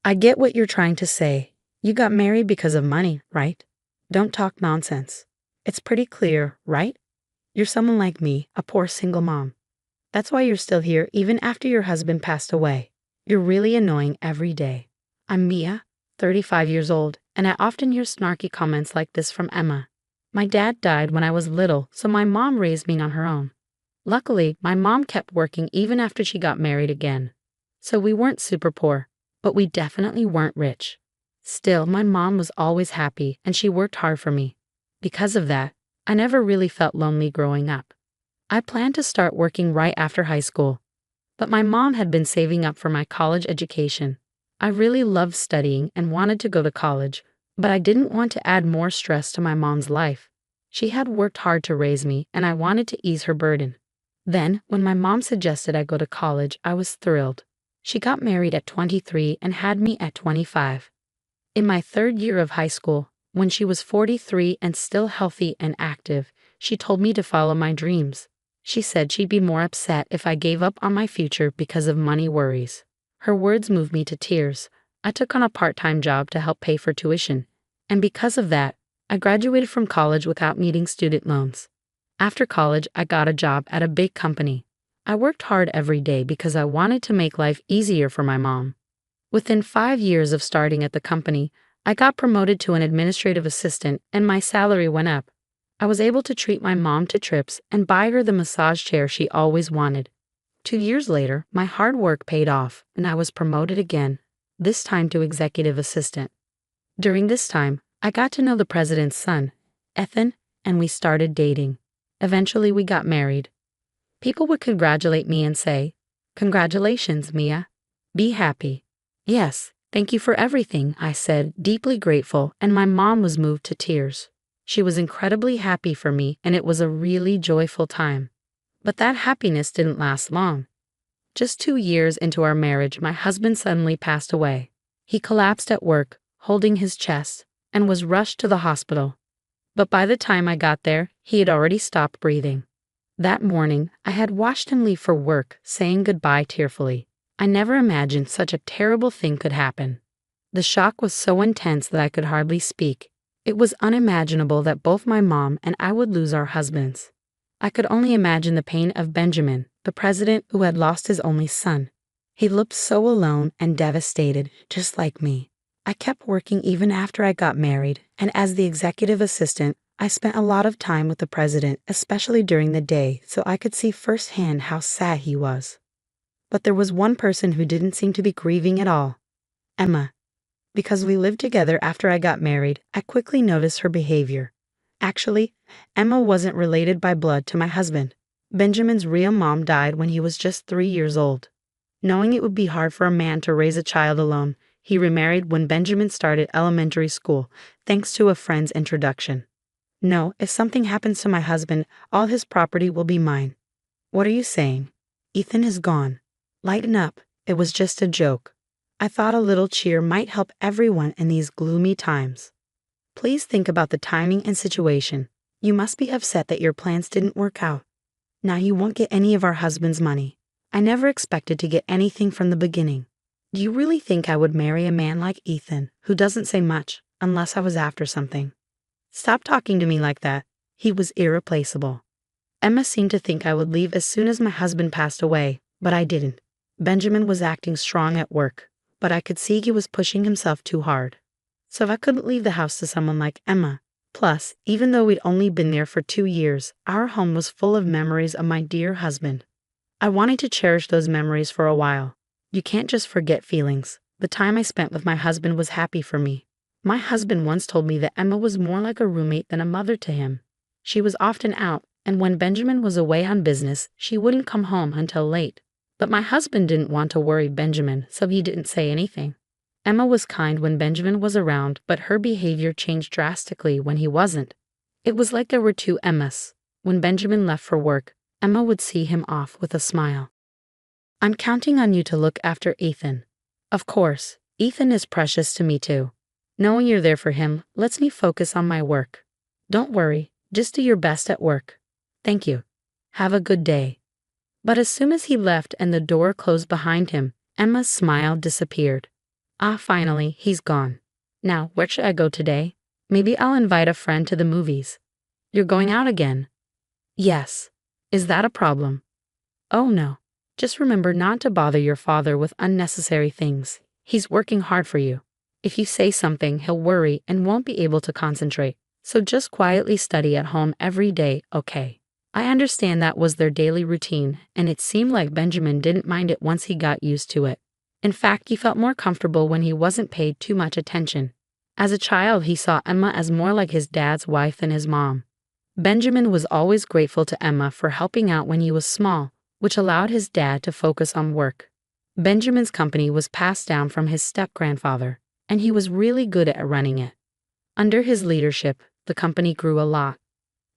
I get what you're trying to say. You got married because of money, right? Don't talk nonsense. It's pretty clear, right? You're someone like me, a poor single mom. That's why you're still here even after your husband passed away. You're really annoying every day. I'm Mia, 35 years old, and I often hear snarky comments like this from Emma. My dad died when I was little, so my mom raised me on her own. Luckily, my mom kept working even after she got married again. So we weren't super poor, but we definitely weren't rich. Still, my mom was always happy and she worked hard for me. Because of that, I never really felt lonely growing up. I planned to start working right after high school, but my mom had been saving up for my college education. I really loved studying and wanted to go to college, but I didn't want to add more stress to my mom's life. She had worked hard to raise me and I wanted to ease her burden. Then, when my mom suggested I go to college, I was thrilled. She got married at 23 and had me at 25. In my third year of high school, when she was 43 and still healthy and active, she told me to follow my dreams. She said she'd be more upset if I gave up on my future because of money worries. Her words moved me to tears. I took on a part-time job to help pay for tuition, and because of that, I graduated from college without needing student loans. After college, I got a job at a big company. I worked hard every day because I wanted to make life easier for my mom. Within 5 years of starting at the company, I got promoted to an administrative assistant and my salary went up. I was able to treat my mom to trips and buy her the massage chair she always wanted. 2 years later, my hard work paid off and I was promoted again, this time to executive assistant. During this time, I got to know the president's son, Ethan, and we started dating. Eventually, we got married. People would congratulate me and say, "Congratulations, Mia. Be happy." "Yes, thank you for everything," I said, deeply grateful, and my mom was moved to tears. She was incredibly happy for me, and it was a really joyful time. But that happiness didn't last long. Just 2 years into our marriage, my husband suddenly passed away. He collapsed at work, holding his chest, and was rushed to the hospital. But by the time I got there, he had already stopped breathing. That morning, I had watched him leave for work, saying goodbye tearfully. I never imagined such a terrible thing could happen. The shock was so intense that I could hardly speak. It was unimaginable that both my mom and I would lose our husbands. I could only imagine the pain of Benjamin, the president who had lost his only son. He looked so alone and devastated, just like me. I kept working even after I got married, and as the executive assistant, I spent a lot of time with the president, especially during the day, so I could see firsthand how sad he was. But there was one person who didn't seem to be grieving at all: Emma. Because we lived together after I got married, I quickly noticed her behavior. Actually, Emma wasn't related by blood to my husband. Benjamin's real mom died when he was just 3 years old. Knowing it would be hard for a man to raise a child alone, he remarried when Benjamin started elementary school, thanks to a friend's introduction. No, if something happens to my husband, all his property will be mine. What are you saying? Ethan is gone. Lighten up, it was just a joke. I thought a little cheer might help everyone in these gloomy times. Please think about the timing and situation. You must be upset that your plans didn't work out. Now you won't get any of our husband's money. I never expected to get anything from the beginning. Do you really think I would marry a man like Ethan, who doesn't say much, unless I was after something? Stop talking to me like that. He was irreplaceable. Emma seemed to think I would leave as soon as my husband passed away, but I didn't. Benjamin was acting strong at work, but I could see he was pushing himself too hard. So I couldn't leave the house to someone like Emma. Plus, even though we'd only been there for 2 years, our home was full of memories of my dear husband. I wanted to cherish those memories for a while. You can't just forget feelings. The time I spent with my husband was happy for me. My husband once told me that Emma was more like a roommate than a mother to him. She was often out, and when Benjamin was away on business, she wouldn't come home until late. But my husband didn't want to worry Benjamin, so he didn't say anything. Emma was kind when Benjamin was around, but her behavior changed drastically when he wasn't. It was like there were two Emmas. When Benjamin left for work, Emma would see him off with a smile. I'm counting on you to look after Ethan. Of course, Ethan is precious to me too. Knowing you're there for him lets me focus on my work. Don't worry, just do your best at work. Thank you. Have a good day. But as soon as he left and the door closed behind him, Emma's smile disappeared. Ah, finally, he's gone. Now, where should I go today? Maybe I'll invite a friend to the movies. You're going out again? Yes. Is that a problem? Oh no. Just remember not to bother your father with unnecessary things. He's working hard for you. If you say something, he'll worry and won't be able to concentrate. So just quietly study at home every day, okay? I understand that was their daily routine, and it seemed like Benjamin didn't mind it once he got used to it. In fact, he felt more comfortable when he wasn't paid too much attention. As a child, he saw Emma as more like his dad's wife than his mom. Benjamin was always grateful to Emma for helping out when he was small, which allowed his dad to focus on work. Benjamin's company was passed down from his step-grandfather, and he was really good at running it. Under his leadership, the company grew a lot.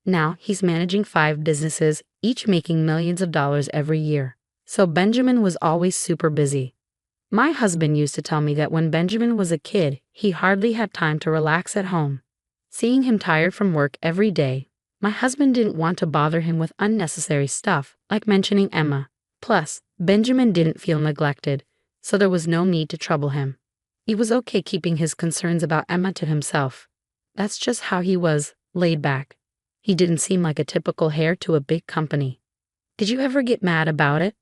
Now he's managing 5 businesses, each making millions of dollars every year. So Benjamin was always super busy. My husband used to tell me that when Benjamin was a kid, he hardly had time to relax at home. Seeing him tired from work every day, my husband didn't want to bother him with unnecessary stuff, like mentioning Emma. Plus, Benjamin didn't feel neglected, so there was no need to trouble him. He was okay keeping his concerns about Emma to himself. That's just how he was, laid back. He didn't seem like a typical heir to a big company. Did you ever get mad about it?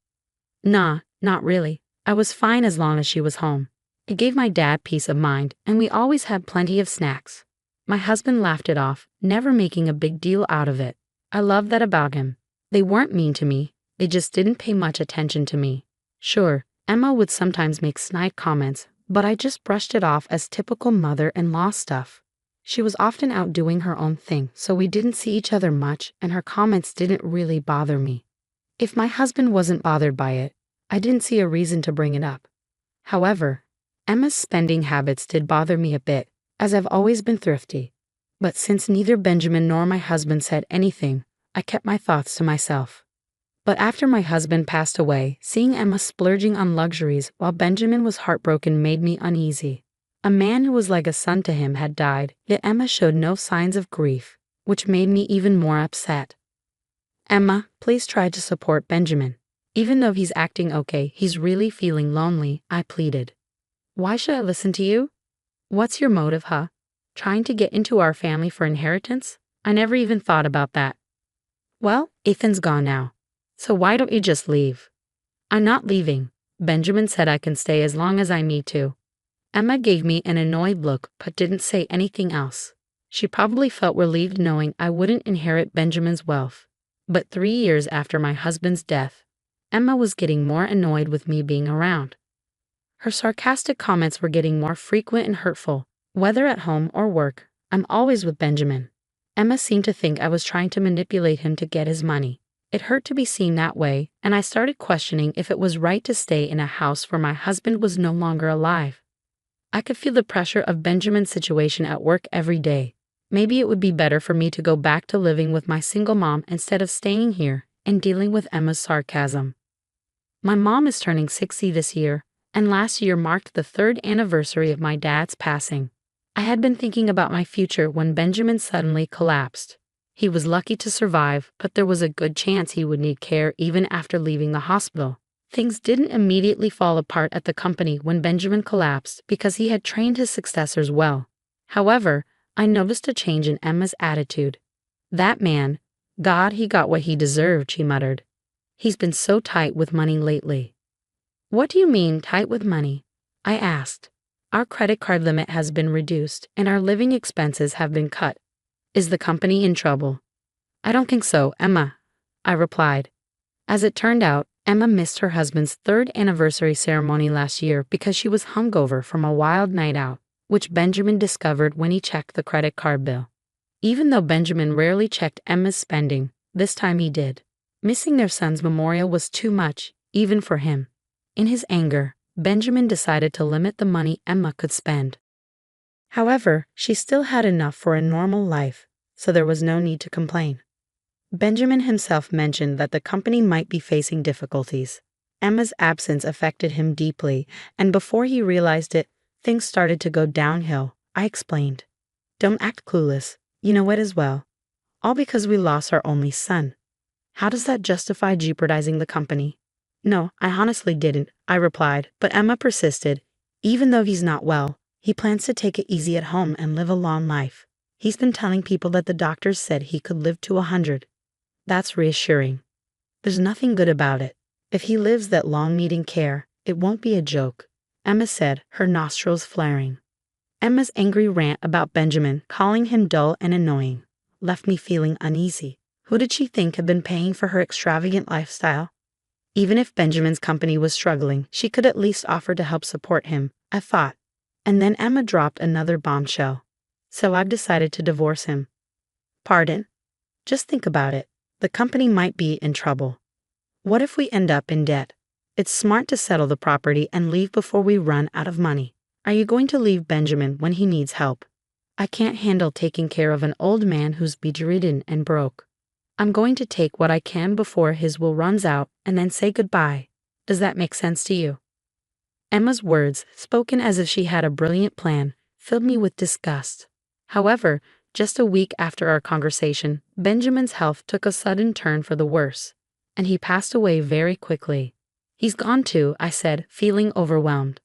Nah, not really. I was fine as long as she was home. It gave my dad peace of mind, and we always had plenty of snacks. My husband laughed it off, never making a big deal out of it. I loved that about him. They weren't mean to me, they just didn't pay much attention to me. Sure, Emma would sometimes make snide comments, but I just brushed it off as typical mother-in-law stuff. She was often out doing her own thing, so we didn't see each other much, and her comments didn't really bother me. If my husband wasn't bothered by it, I didn't see a reason to bring it up. However, Emma's spending habits did bother me a bit, as I've always been thrifty. But since neither Benjamin nor my husband said anything, I kept my thoughts to myself. But after my husband passed away, seeing Emma splurging on luxuries while Benjamin was heartbroken made me uneasy. A man who was like a son to him had died, yet Emma showed no signs of grief, which made me even more upset. Emma, please try to support Benjamin. Even though he's acting okay, he's really feeling lonely, I pleaded. Why should I listen to you? What's your motive, huh? Trying to get into our family for inheritance? I never even thought about that. Well, Ethan's gone now. So why don't you just leave? I'm not leaving. Benjamin said I can stay as long as I need to. Emma gave me an annoyed look but didn't say anything else. She probably felt relieved knowing I wouldn't inherit Benjamin's wealth. But 3 years after my husband's death, Emma was getting more annoyed with me being around. Her sarcastic comments were getting more frequent and hurtful. Whether at home or work, I'm always with Benjamin. Emma seemed to think I was trying to manipulate him to get his money. It hurt to be seen that way, and I started questioning if it was right to stay in a house where my husband was no longer alive. I could feel the pressure of Benjamin's situation at work every day. Maybe it would be better for me to go back to living with my single mom instead of staying here and dealing with Emma's sarcasm. My mom is turning 60 this year, and last year marked the 3rd anniversary of my dad's passing. I had been thinking about my future when Benjamin suddenly collapsed. He was lucky to survive, but there was a good chance he would need care even after leaving the hospital. Things didn't immediately fall apart at the company when Benjamin collapsed because he had trained his successors well. However, I noticed a change in Emma's attitude. That man, God, he got what he deserved, she muttered. He's been so tight with money lately. What do you mean, tight with money? I asked. Our credit card limit has been reduced and our living expenses have been cut. Is the company in trouble? I don't think so, Emma, I replied. As it turned out, Emma missed her husband's 3rd anniversary ceremony last year because she was hungover from a wild night out, which Benjamin discovered when he checked the credit card bill. Even though Benjamin rarely checked Emma's spending, this time he did. Missing their son's memorial was too much, even for him. In his anger, Benjamin decided to limit the money Emma could spend. However, she still had enough for a normal life, so there was no need to complain. Benjamin himself mentioned that the company might be facing difficulties. Emma's absence affected him deeply, and before he realized it, things started to go downhill. I explained. Don't act clueless. You know it as well. All because we lost our only son. How does that justify jeopardizing the company? No, I honestly didn't, I replied, but Emma persisted. Even though he's not well, he plans to take it easy at home and live a long life. He's been telling people that the doctors said he could live to 100. That's reassuring. There's nothing good about it. If he lives that long needing care, it won't be a joke, Emma said, her nostrils flaring. Emma's angry rant about Benjamin calling him dull and annoying left me feeling uneasy. Who did she think had been paying for her extravagant lifestyle? Even if Benjamin's company was struggling, she could at least offer to help support him, I thought. And then Emma dropped another bombshell. So I've decided to divorce him. Pardon? Just think about it. The company might be in trouble. What if we end up in debt? It's smart to settle the property and leave before we run out of money. Are you going to leave Benjamin when he needs help? I can't handle taking care of an old man who's bedridden and broke. I'm going to take what I can before his will runs out and then say goodbye. Does that make sense to you? Emma's words, spoken as if she had a brilliant plan, filled me with disgust. However, just a week after our conversation, Benjamin's health took a sudden turn for the worse, and he passed away very quickly. He's gone too, I said, feeling overwhelmed.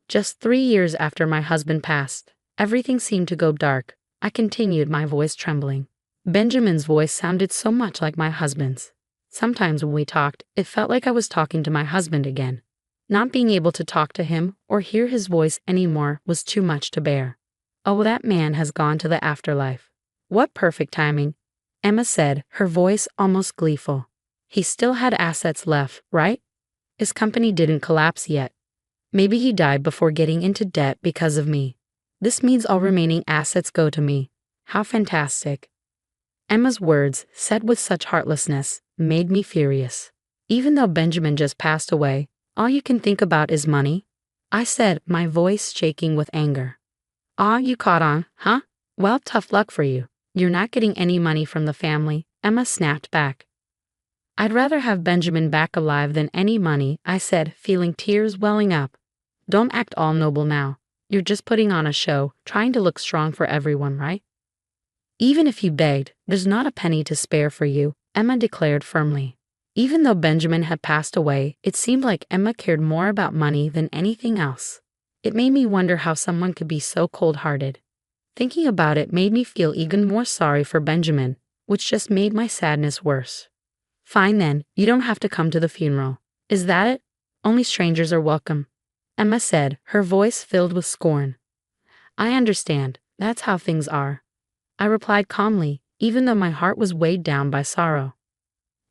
Just 3 years after my husband passed, everything seemed to go dark. I continued, my voice trembling. Benjamin's voice sounded so much like my husband's. Sometimes when we talked, it felt like I was talking to my husband again. Not being able to talk to him or hear his voice anymore was too much to bear. Oh, that man has gone to the afterlife. What perfect timing, Emma said, her voice almost gleeful. He still had assets left, right? His company didn't collapse yet. Maybe he died before getting into debt because of me. This means all remaining assets go to me. How fantastic. Emma's words, said with such heartlessness, made me furious. Even though Benjamin just passed away, all you can think about is money? I said, my voice shaking with anger. Ah, you caught on, huh? Well, tough luck for you. You're not getting any money from the family, Emma snapped back. I'd rather have Benjamin back alive than any money, I said, feeling tears welling up. Don't act all noble now. You're just putting on a show, trying to look strong for everyone, right? Even if you begged, there's not a penny to spare for you, Emma declared firmly. Even though Benjamin had passed away, it seemed like Emma cared more about money than anything else. It made me wonder how someone could be so cold-hearted. Thinking about it made me feel even more sorry for Benjamin, which just made my sadness worse. Fine then, you don't have to come to the funeral. Is that it? Only strangers are welcome, Emma said, her voice filled with scorn. I understand, that's how things are, I replied calmly, even though my heart was weighed down by sorrow.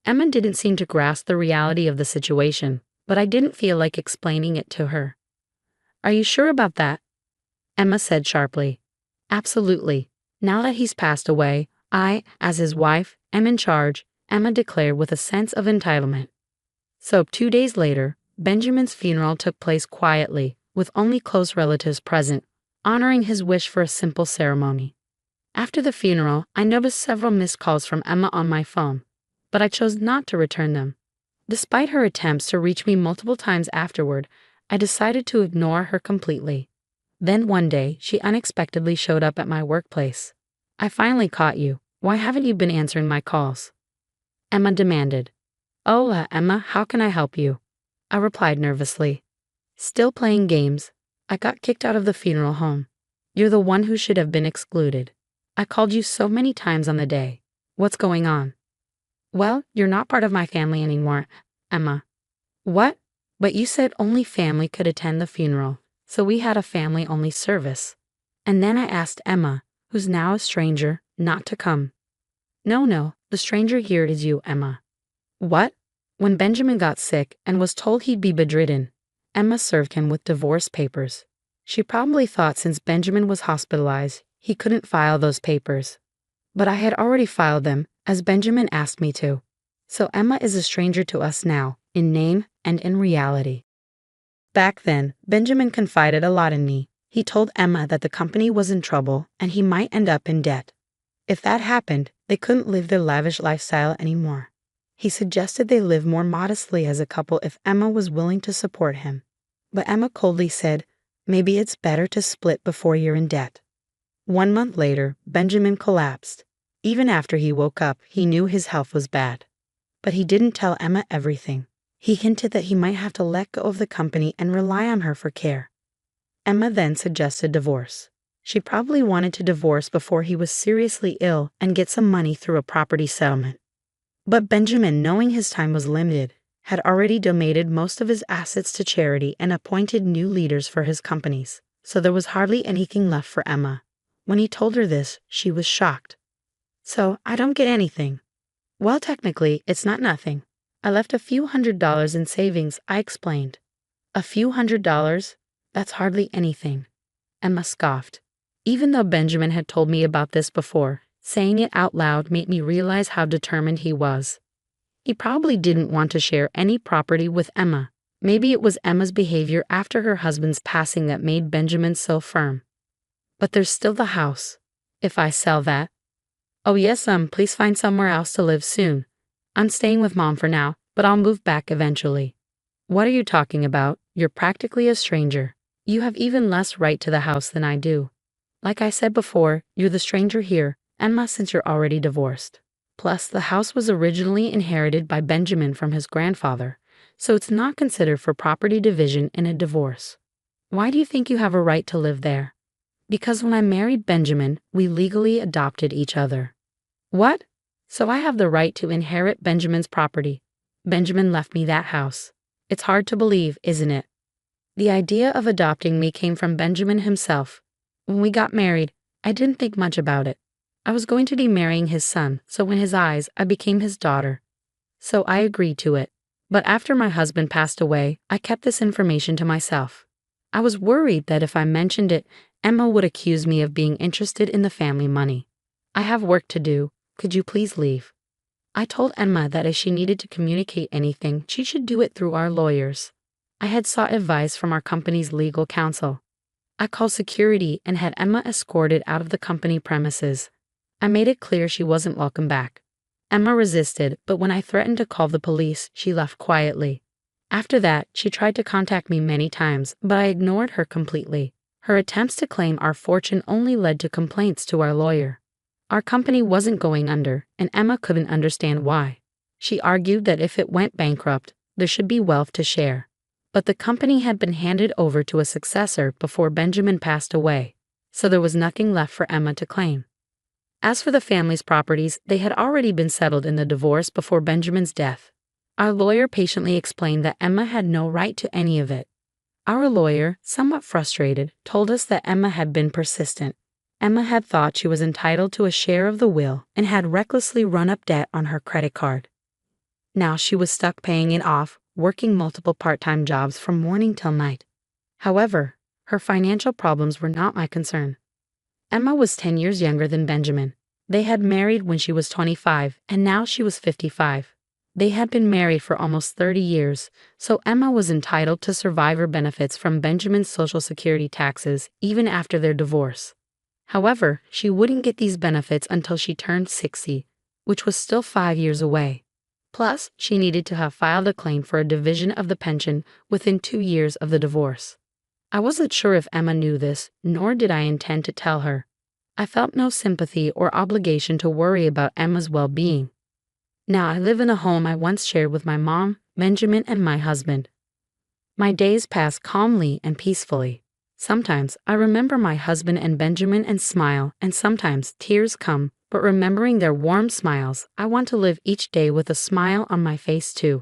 Emma didn't seem to grasp the reality of the situation, but I didn't feel like explaining it to her. Are you sure about that? Emma said sharply. Absolutely. Now that he's passed away, I, as his wife, am in charge, Emma declared with a sense of entitlement. So 2 days later, Benjamin's funeral took place quietly, with only close relatives present, honoring his wish for a simple ceremony. After the funeral, I noticed several missed calls from Emma on my phone, but I chose not to return them. Despite her attempts to reach me multiple times afterward, I decided to ignore her completely. Then one day, she unexpectedly showed up at my workplace. I finally caught you. Why haven't you been answering my calls? Emma demanded. Hola, Emma, how can I help you? I replied nervously. Still playing games. I got kicked out of the funeral home. You're the one who should have been excluded. I called you so many times on the day. What's going on? Well, you're not part of my family anymore, Emma. What? But you said only family could attend the funeral, so we had a family-only service. And then I asked Emma, who's now a stranger, not to come. No, the stranger here is you, Emma. What? When Benjamin got sick and was told he'd be bedridden, Emma served him with divorce papers. She probably thought since Benjamin was hospitalized, he couldn't file those papers. But I had already filed them, as Benjamin asked me to. So Emma is a stranger to us now, in name and in reality. Back then, Benjamin confided a lot in me. He told Emma that the company was in trouble and he might end up in debt. If that happened, they couldn't live their lavish lifestyle anymore. He suggested they live more modestly as a couple if Emma was willing to support him. But Emma coldly said, maybe it's better to split before you're in debt. 1 month later, Benjamin collapsed. Even after he woke up, he knew his health was bad. But he didn't tell Emma everything. He hinted that he might have to let go of the company and rely on her for care. Emma then suggested divorce. She probably wanted to divorce before he was seriously ill and get some money through a property settlement. But Benjamin, knowing his time was limited, had already donated most of his assets to charity and appointed new leaders for his companies, so there was hardly anything left for Emma. When he told her this, she was shocked. "So, I don't get anything." "Well, technically, it's not nothing. I left a few $100s in savings," I explained. "A few $100s? That's hardly anything." Emma scoffed. Even though Benjamin had told me about this before, saying it out loud made me realize how determined he was. He probably didn't want to share any property with Emma. Maybe it was Emma's behavior after her husband's passing that made Benjamin so firm. "But there's still the house. If I sell that—" "Oh yes, please find somewhere else to live soon. I'm staying with Mom for now, but I'll move back eventually." "What are you talking about? You're practically a stranger. You have even less right to the house than I do. Like I said before, you're the stranger here, Emma, since you're already divorced. Plus, the house was originally inherited by Benjamin from his grandfather, so it's not considered for property division in a divorce. Why do you think you have a right to live there?" "Because when I married Benjamin, we legally adopted each other." "What? So I have the right to inherit Benjamin's property. Benjamin left me that house. It's hard to believe, isn't it?" "The idea of adopting me came from Benjamin himself. When we got married, I didn't think much about it. I was going to be marrying his son, so in his eyes, I became his daughter. So I agreed to it. But after my husband passed away, I kept this information to myself. I was worried that if I mentioned it, Emma would accuse me of being interested in the family money. I have work to do. Could you please leave?" I told Emma that if she needed to communicate anything, she should do it through our lawyers. I had sought advice from our company's legal counsel. I called security and had Emma escorted out of the company premises. I made it clear she wasn't welcome back. Emma resisted, but when I threatened to call the police, she left quietly. After that, she tried to contact me many times, but I ignored her completely. Her attempts to claim our fortune only led to complaints to our lawyer. Our company wasn't going under, and Emma couldn't understand why. She argued that if it went bankrupt, there should be wealth to share. But the company had been handed over to a successor before Benjamin passed away, so there was nothing left for Emma to claim. As for the family's properties, they had already been settled in the divorce before Benjamin's death. Our lawyer patiently explained that Emma had no right to any of it. Our lawyer, somewhat frustrated, told us that Emma had been persistent. Emma had thought she was entitled to a share of the will and had recklessly run up debt on her credit card. Now she was stuck paying it off, working multiple part-time jobs from morning till night. However, her financial problems were not my concern. Emma was 10 years younger than Benjamin. They had married when she was 25, and now she was 55. They had been married for almost 30 years, so Emma was entitled to survivor benefits from Benjamin's Social Security taxes even after their divorce. However, she wouldn't get these benefits until she turned 60, which was still 5 years away. Plus, she needed to have filed a claim for a division of the pension within 2 years of the divorce. I wasn't sure if Emma knew this, nor did I intend to tell her. I felt no sympathy or obligation to worry about Emma's well-being. Now I live in a home I once shared with my mom, Benjamin, and my husband. My days pass calmly and peacefully. Sometimes I remember my husband and Benjamin and smile, and sometimes tears come, but remembering their warm smiles, I want to live each day with a smile on my face too.